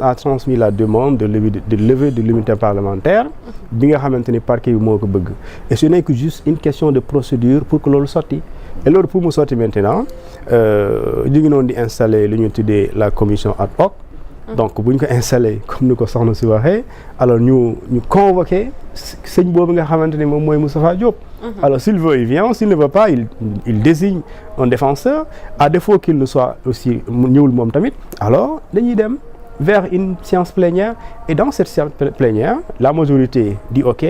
a transmis la demande de levée de l'immunité parlementaire bi nga xamante ni parquet bi moo ko bëgg et ce n'est que juste une question de procédure pour que loolu sotti et loolu pour mu sotti maintenant ñu ngi noonu di installer lu ñu tuddee la commission ad hoc donc bu ñu ko installé comme ni ko soxna si waxee alors ñu convoqué sëñ boobu nga xamante ni moom mooy Moustapha Diop. Alors s'il veut il vient, s'il ne veut pas il désigne un défenseur à défaut qu'il ne soit aussi ñëwul moom tamit alors dañuy dem vers une séance plénière et dans cette séance plénière la majorité dit ok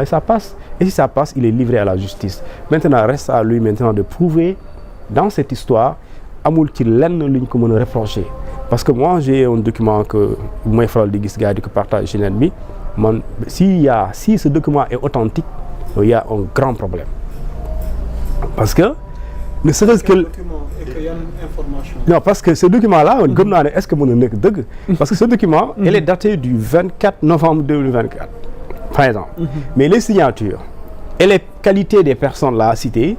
ça passe et si ça passe il est livré à la justice. Maintenant reste à lui maintenant de prouver dans cette histoire amul ci lenn lu ñu ko mën a reprocher. Parce que moi j'ai un document que bu may faral di gis gars yi di ko partage ci net bi man si ce document est authentique il y a un grand problème parce que ne serait-ce que non parce que ce document là gëm naa ne est-ce que mën na nekk dëgg parce que ce document il est daté du 24 novembre 2024 par exemple mais les signatures et les qualités des personnes là citées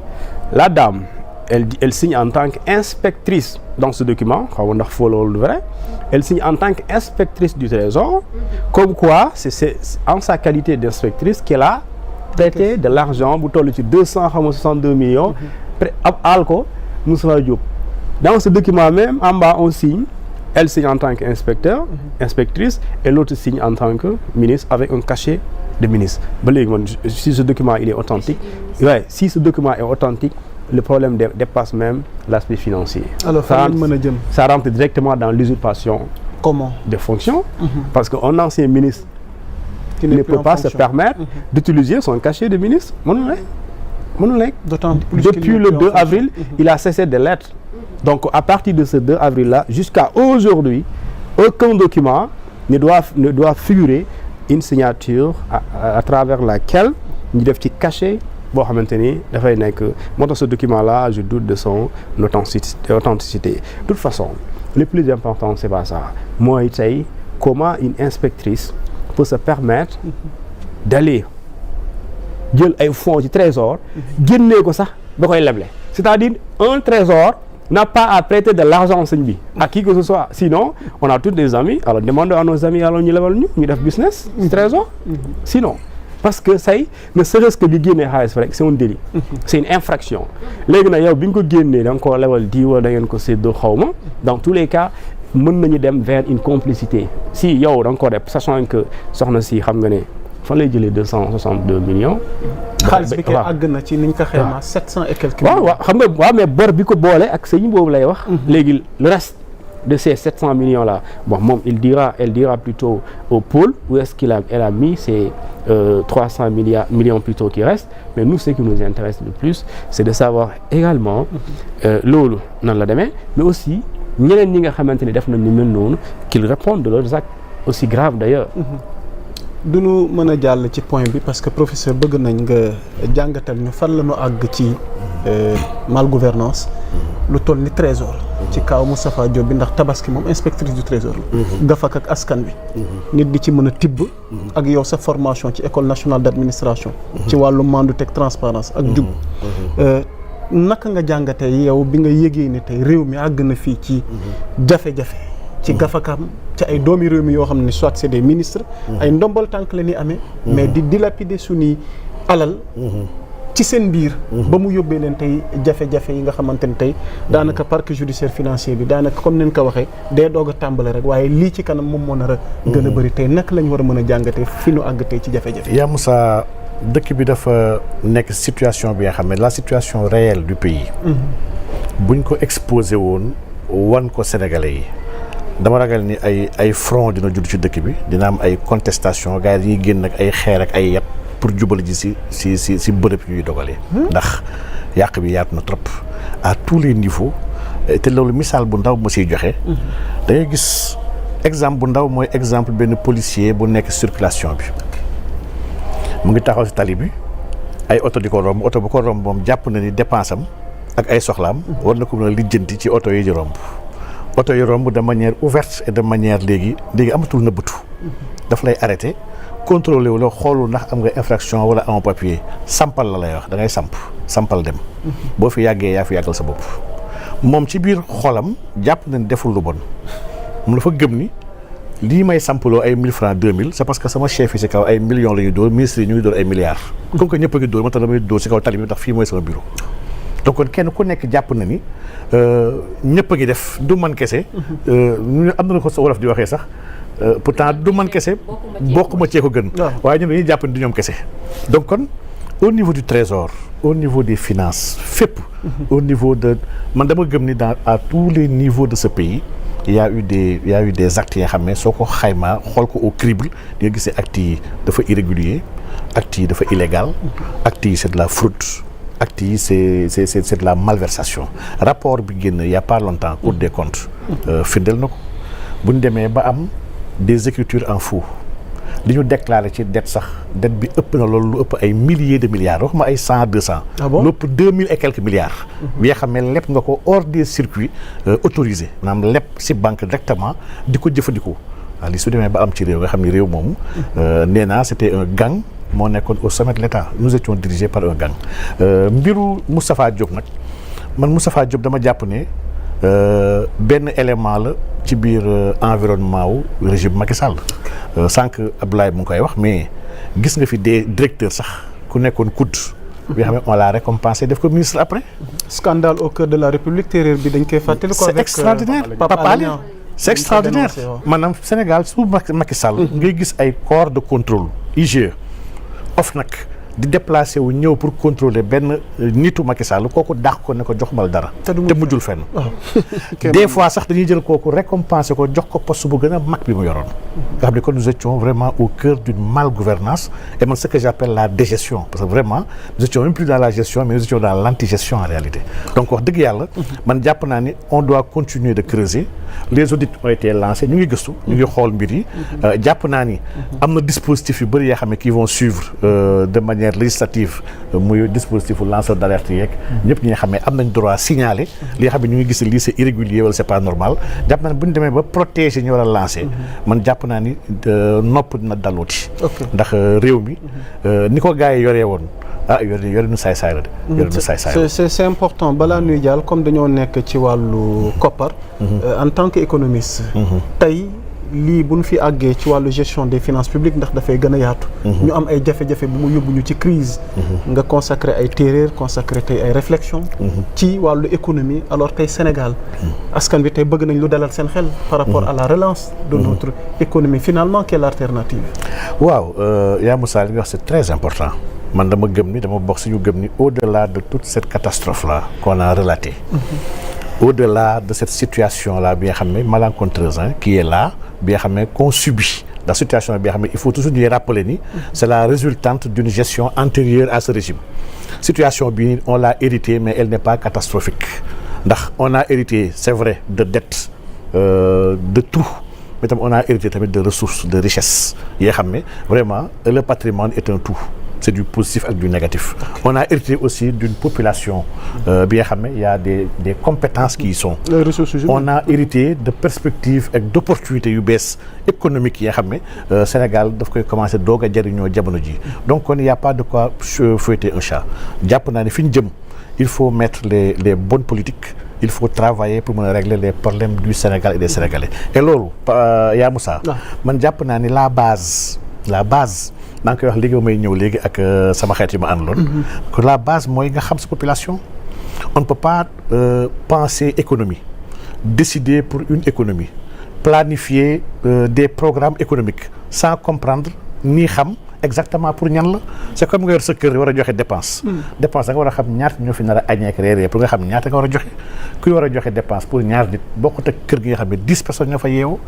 la dame elle signe en tant qu'inspectrice dans ce document xaw ma ndax foo loolu vrai elle signe en tant qu'inspectrice du Trésor comme quoi c'est en sa qualité d'inspectrice qu'elle a traité de l'argent bu toll ci 262 millions ab aal ko Moustapha Diop dans ce document même en bas on signe elle signe en tant qu'inspectrice et l'autre signe en tant que ministre avec un cachet de ministre ba léegi man si ce document il est authentique si ce document est authentique le problème dépasse même l'aspect financier. Alors ça rentre directement dans l'usurpation de fonction parce qu'un ancien ministre qui ne peut pas se permettre d'utiliser son cachet de ministre mënul nekk depuis le 2 avril il a cessé de l'être donc à partir de ce 2 avril là jusqu'à aujourd'hui aucun document ne doit figurer une signature à travers laquelle ñu def ci cachet boo xamante ni dafay nekk moo tax ce document là je doute de son authenticité de toute façon le plus important c'est pas ça mooy tey comment une inspectrice peut se permettre d'aller jël ay fonds ci trésor génnee ko sax ba koy leble c'est-à-dire un trésor n'a pas à prêter de l'argent sëñ bi à qui que ce soit sinon on a tous des amis alors demandons à nos amis alors ñu lebal ñu def business ci trésor sinon parce que say ne serait-ce que li génnee xaalis rek c'est un délit c'est une infraction léegi nag yow bi nga ko génnee da nga koo lebal di wala da ngeen ko séddoo xawma dans tous les cas mën nañu dem vers une complicité si yow da nga ko def sachant que soxna si xam nga ne fan lay jëlee 262 millions. xaalis bi kay àgg na ci niñ ko xayma 700 et quelques millions. waaw xam nga waaw mais bor bi ko boole ak sëñ boobu lay wax. léegi le reste de ces 700 millions là bon moom elle dira plutôt au pôle où est-ce elle a mis ces 300 millions plutôt qui restent mais nous ce qui nous intéresse le plus c'est de savoir également loolu nan la demee mais aussi ñeneen ñi nga xamante ni def nañ ni mel noonu qu'ils répondent de leurs actes aussi graves d'ailleurs. du ñu mën a jàll ci point bi parce que professeur bëgg nañ nga jàngatal ñu fan la ñu àgg ci malgouvernance lu toll ni trésor ci kaw Moustapha Diop bi ndax tabaski moom inspectrice du trésor la gafak ak askan bi nit di ci mën a tibb ak yow sa formation ci école nationale d'administration ci wàllu mandute ak transparence ak jub naka nga jàngatee yow bi nga yëgee ne tey réew mi àgg na fii ci jafe-jafe ci gafakam ci ay doomi réew mi yoo xam ne soit c'est des ministres ay ndombal tànk la ñuy amee mais di dilapider suñuy alal ci seen biir ba mu yóbbee leen tey jafe-jafe yi nga xamante ne tey daanaka parc judiciaire financier bi daanaka comme nañ ko waxee day doog a tàmbale rek waaye lii ci kanam moom moo nar a gën a bëri tey naka lañ war a mën a jàngatee fi nu àgg tey ci jafe-jafe yaa Moussa dëkk bi dafa nekk situation bi nga xam ne la situation réelle du pays buñ ko exposé woon wan ko Sénégalais yi dama ragal ni ay front dina judd ci dëkk bi dina am ay contestation gars yi génn ak ay xeer ak ay yat pour jubal ji si bërëb yuy dogalee ndax yàq bi yaatu na trop à tous les niveaux te loolu misaal bu ndaw ma siy joxe da ngay gis exemple bu ndaw mooy exemple benn policier bu nekk circulation bi mu ngi taxaw si tali bi ay oto di ko romb oto bu ko romb moom jàpp na ni dépense am ak ay soxlaam war na ko mën a lijjanti ci oto yi di romb oto yi romb de manière ouverte et de manière léegi amatul nëbbatu daf lay arrêté contrôlé wu la xoolul ndax am nga infraction wala amoo papier sampal la lay wax da ngay sampal dem boo fi yàggee yaa fi yàggal sa bopp moom ci biir xolam jàpp na ni deful lu bon mu dafa gëm ni lii may sampaloo ay 1000 francs 2000 c'est parce que sama chef yi si kaw ay millions la ñuy dóor ministres yi ñu ngi dóor ay milliards. comme que ñëpp a ngi dóor ma tax damay dóor si kaw tali bi ndax fii mooy sama bureau. donc kon kenn ku nekk jàpp na ni ñëpp a ngi def du man kese. ñu am na ko sa wolof di waxee sax pourtant du man kese. bokkuma cee ko gën. waaye ñun dañuy jàpp ni du ñoom kese. donc kon au niveau du trésor au niveau des finances fépp. au niveau de man dama gëm ni à tous les niveaux de ce pays. il y a eu des actes yoo xam ne soo ko xaymaa xool ko au crible di nga gisee actes yi dafa irrégulier actes yi dafa illégal actes yi c'est de la fraude actes yi c'est de la malversation rapport bi génn il y a pas longtemps Cour des comptes firndeel na ko bu ñu demee ba am des écritures en faux li ñu déclaré ci dette sax dette bi ëpp na loolu lu ëpp ay milliers de milliards waxuma ay 100 200. ah bon lu ëpp 2000 et quelques milliards. bi nga xam ne lépp nga ko hors des circuits autorisés maanaam lépp si banque directement di ko jëfandikoo waaw li su demee ba am ci réew nga xam ne réew moomu. nee naa c'était un gang moo nekkoon au sommet de l'État nous étions dirigés par un gang. mbiru Moustapha Diop nag man Moustapha Diop dama jàpp ne benn élément la ci biir environnement wu régime Macky Sall. sànq Abdoulaye mu ngi koy wax mais gis nga fi des directeurs sax ku nekkoon COUD. bi nga xam ne on l'a récompensé def ko ministre après. scandale au cœur de la République terreur bi dañ koy fàttali ko. c'est extraordinaire Pape Alé c'est extraordinaire maanaam Sénégal su Macky Sall. ngay gis ay corps de contrôle IGE OFNAC di déplacé wu ñëw pour contrôler benn nitu Macky Sall kooku dàq ko ne ko jox mal dara. te mujjul fenn. des fois sax dañuy jël kooku récompenser ko jox ko poste bu gën a mag bi mu yoroon. nga xam ne kon nous étions vraiment au cœur d'une malgouvernance et man ce que j'appelle la dégestion parce que vraiment nous étions même plus dans la gestion mais nous étions dans l'antigestion en réalité. donc wax dëgg yàlla. man jàpp naa ni on doit continuer de creuser les audits ont été lancés ñu ngi gëstu. ñu ngi xool mbir yi. jàpp naa ni am na dispositifs yu bëri yoo xam ne qui vont suivre de manière législative muy dispositif lanceur d'alerte yeeg ñëpp ñi nga xam ne am nañ droit signaler li nga xam ne ñu ngi gis lii c'est irrégulier wala c'est pas normal jàpp naa ne bu ñu demee ba protéger ñu war a lancer man jàpp naa ni nopp dina dalooti ndax réew mi ni ko gars yi yoree woon yore nu saay-saay la de yore nu saay-saay c'est important balaa nuy jàll comme dañoo nekk ci wàllu koppar en tant qu'économiste tey lii bu ñu fi àggee ci wàllu gestion des finances publiques ndax dafay gën a yaatu. ñu am ay jafe-jafe bu mu yóbbu ñu ci crise nga consacré ay téeréer consacré tey ay réflexion ci wàllu économie alors tey Sénégal askan bi tey bëgg nañ lu dalal seen xel par rapport à la relance de notre économie finalement quelle alternative. waaw yaa Moussa li nga wax c'est très important man dama gëm ni dama bokk si ñu gëm ni au-delà de toute cette catastrophe là qu'on a relatée au-delà de cette situation là bi nga xam ne malencontreuse qui est là bi nga xam ne qu'on subit la situation bi nga xam ne il faut toujours ñuy rappeler ni c'est la résultante d'une gestion antérieure à ce régime situation bi on l'a héritée mais elle n'est pas catastrophique ndax on a hérité c'est vrai de dettes de tout mais tam on a hérité tamit de ressources de richesses yi nga xam ne vraiment le patrimoine est un tout c'est du positif ak du négatif on a hérité aussi d'une population bi nga xam ne il y a des compétences qui y sont on a hérité de perspectives ak d'opportunités yu bees économiques yi nga xam ne Sénégal daf koy commencer doog a jëriñoo jamono ji donc kon il y a pas de quoi fouetter un chat jàpp naa ne fi ñu jëm il faut mettre les bonnes politiques il faut travailler pour mën a régler les problèmes du Sénégal et des Sénégalais et loolu yaa Moussa man jàpp naa ni la base maa ngi koy wax léegi ba may ñëw léegi ak sama xeet yi ma àndaloon. que la base mooy nga xam sa population. on ne peut pas penser économie décider pour une économie planifier des programmes économiques sans comprendre ni xam exactement pour ñan la c'est comme nga yor sa kër war a joxe dépense. dépense da nga war a xam ñaata ñoo fi nar a añee ak reeree pour nga xam ñaata nga war a joxe kuy war a joxe dépense pour ñaar nit bokkut ak kër gi nga xam ne 10 personnes ñoo fa yeewu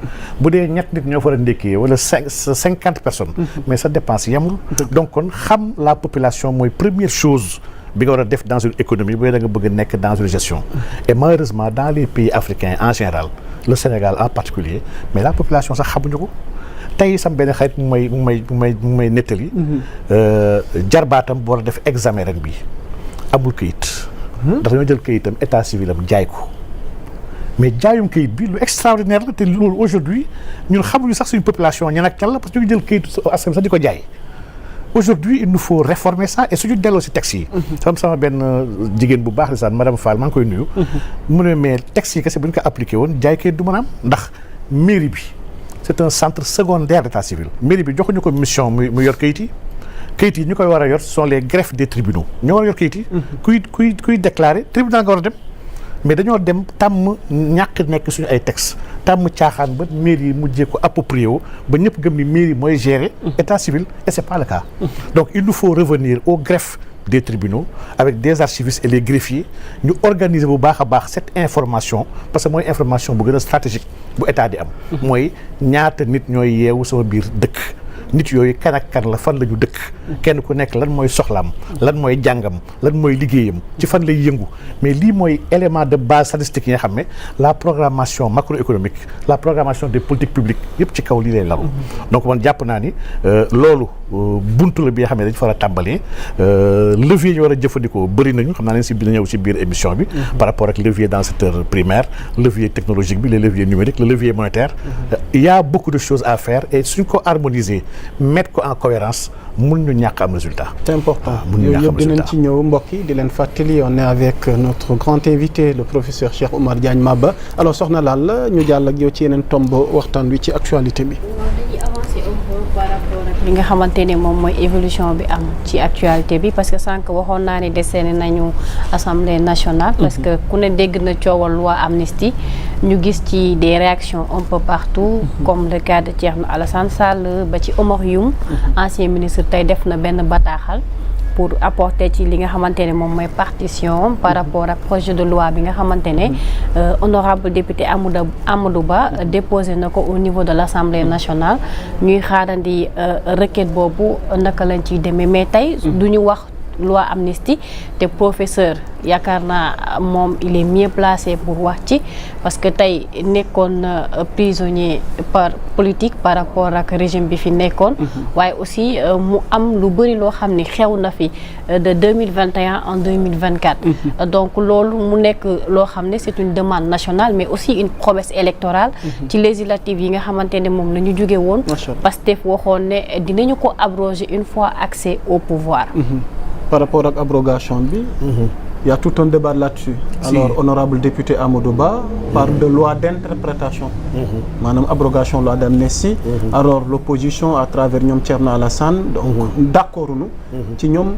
bu dee ñett nit ñoo fa war a ndékkee wala 50 personnes. mais sa dépense yemul. donc kon xam la population mooy première chose bi nga war a def dans une économie booy da nga bëgg a nekk dans une gestion. et malheureusement dans les pays africains en général le Sénégal en particulier mais la population sax xamuñu ko. tey sam benn xarit mu may nettali jarbaatam bu war a def examen ren bi amul këyit dafa ñoo jël këyitam état civil am jaay ko mais jaayum këyit bi lu extraordinaire la te loolu aujourd'hui ñun xamuñu sax suñu population ñan ak ñan la parce que ñu ngi jël këyitu askan sax di ko jaay aujourd'hui il nous faut réformer ça et suñu delloo si texte yi sama benn jigéen bu baax lisaan madame Fall maa ngi koy nuyu mu ne mais texte yi kese bu ñu ko appliqué woon jaay këyit du mën a am ndax mairie bi c'est un centre secondaire d'état civil. mairie bi joxuñu ko mission mu yor kayit yi ñu koy war a yor ce sont les greffes des tribunaux ñoo war a yor kayit yi. kuy déclarer tribunal nga war a dem. mais dañoo dem tàmm ñàkk nekk suñu ay textes tàmm caaxaan ba mairie yi mujjee ko approprié wu ba ñëpp gëm ni mairie mooy gérer état civil et c'est pas le cas. donc il nous faut revenir au greffe des tribunaux avec des archivistes et les greffiers ñu organiser bu baax a baax cette information parce que mooy information bu gën a stratégique bu état di am. mooy ñaata nit ñooy yeewu sama biir dëkk. nit yooyu kan ak kan la fan la ñu dëkk kenn ku nekk lan mooy soxlaam lan mooy jàngam lan mooy liggéeyam ci fan lay yëngu mais lii mooy élément de base statistique yi nga xam ne la programmation macroéconomique la programmation des politiques publiques yëpp ci kaw lii lay lalu donc man jàpp naa ni loolu buntu la bi nga xam ne dañ fa war a tàmbalee levier ñu war a jëfandikoo bëri nañu xam naa leen si dina ñëw si biir émission bi par rapport ak levier dans le secteur primaire levier technologique bi les leviers numériques le levier monétaire il y a beaucoup de choses à faire et suñ ko harmoniser mettre ko en cohérence mun ñu ñàkk am résultat. C'est important yooyu yëpp dinañ ci ñëw mbokk yi di leen fàttali on est avec notre grand invité le professeur Cheikh Oumar Diagne Maba alors soxna Lalla ñu jàll ak yow ci yeneen tomb waxtaan wi ci actualité bi. dañuy avancer un peu par rapport ak li nga xamante ne moom mooy évolution bi am ci actualité bi parce que sànq waxoon naa ne desene nañu assemblée nationale. parce que ku ne dégg na coowal loi amnistie ñu gis ci des réactions un peu partout. comme le cas de Thierno Alassane Sall ba ci Oumar Youm ancien ministre tey def na benn bataaxal pour apporter ci li nga xamante ne moom mooy partition par rapport ak projet de loi bi nga xamante ne honorable député Amadou Ba déposé na ko au niveau de l'Assemblée nationale ñuy xaarandi requête boobu naka lañ ciy demee mais tey duñu wax loi amnistie te professeur yaakaar naa moom il est mieux placé pour wax ci parce que tey nekkoon prisonnier par politique par rapport ak régime bi fi nekkoon waaye aussi mu am lu bëri loo xam ni xew na fi de 2021 en 2024 donc loolu mu nekk loo xam ne c'est une demande nationale mais aussi une promesse électorale ci législative yi nga xamante ne moom la ñu jóge woon Pastef waxoon ne dinañu ko abroger une fois accès au pouvoir. Par rapport ak abrogation bi. Il y a tout un débat là-dessus. Alors honorable député Amadou Ba parle de loi d'interprétation. maanaam abrogation loi d'amnistie. Alors l'opposition à travers ñoom Thierno Alassane donc d'accord nu ci ñoom